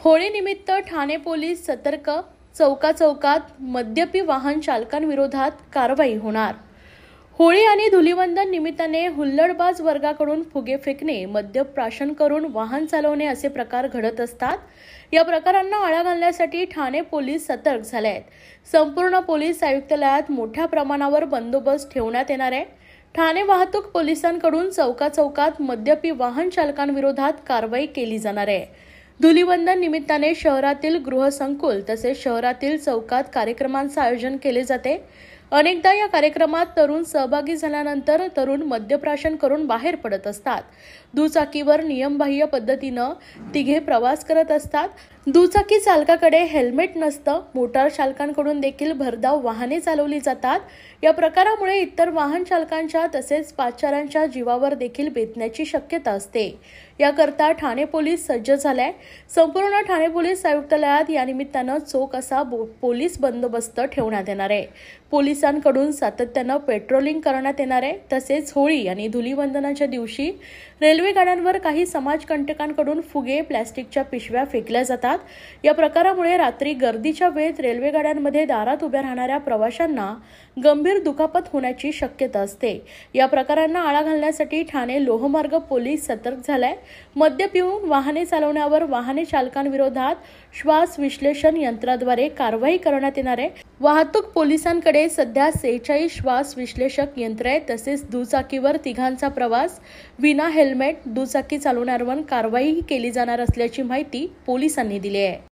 होळीनिमित्त Thane police सतर्क, चौकाचौकात मद्यपी वाहन चालकांविरोधात कारवाई होणार। होळी आणि धुलीवंदन निमित्ताने हुल्लडबाज वर्गाकडून फुगे फेकणे, मद्यप प्राशन करून वाहन चालवणे असे प्रकार घडत असतात। या प्रकारांना आळा घालण्यासाठी ठाणे पोलीस सतर्क झाले आहेत। संपूर्ण पोलीस आयुक्तालयात मोठ्या प्रमाणावर बंदोबस्त ठेवण्यात येणार आहे। ठाणे वाहतूक पोलिसांकडून चौकाचौकात मद्यपी वाहन चालकांविरोधात कारवाई केली जाणार आहे। धुलीवंदन निमित्ताने शहरातील गृहसंकुल तसेच शहरातील चौकात कार्यक्रमांचे आयोजन केले जाते। अनेकदा या कार्यक्रमात तरुण सहभागी झाल्यानंतर तरुण मद्यप्राशन करून बाहेर पडत असतात। दुचाकीवर नियमबाह्य पद्धतीने तिघे प्रवास करत असतात। दुचाकी चालकाकडे हेल्मेट नसतं। मोटार चालकांकडून देखील भरधाव वाहने चालवली जातात। या प्रकारामुळे इतर वाहन चालकांच्या तसेच पादचाऱ्यांच्या जीवावर देखील बेतण्याची शक्यता असते। याकरता ठाणे पोलीस सज्ज झाले। संपूर्ण ठाणे पोलीस आयुक्तालयात या निमित्ताने चोख असा पोलीस बंदोबस्त ठेवण्यात येणार आहे। पोलिसांकडून सातत्याने पेट्रोलिंग करण्यात येणार आहे। तसेच होळी आणि धुलीवंदनाच्या दिवशी रेल्वे गाड्यांवर काही समाजकंटकांकडून फुगे, प्लास्टिकच्या पिशव्या फेकल्या जातात। या प्रकारामुळे रात्री गर्दीच्या वेळेत रेल्वे गाड्यांमध्ये दारात उभ्या राहणाऱ्या प्रवाशांना गंभीर दुखापत होण्याची शक्यता असते। या प्रकारांना आळा घालण्यासाठी ठाणे लोहमार्ग पोलीस सतर्क झालाय। मद्य पिऊन वाहने चालवण्यावर वाहने चालकांविरोधात श्वास विश्लेषण यंत्राद्वारे कारवाई करण्यात येणार आहे। वाहतूक पोलिसांकडे सध्या 46 श्वास विश्लेषक यंत्र आहे। तसेच दुचाकीवर तिघांचा प्रवास विना हेल्मेट दुचाकी चालवणाऱ्यांवर कारवाई केली जाणार असल्याची माहिती पोलिसांनी दिली आहे।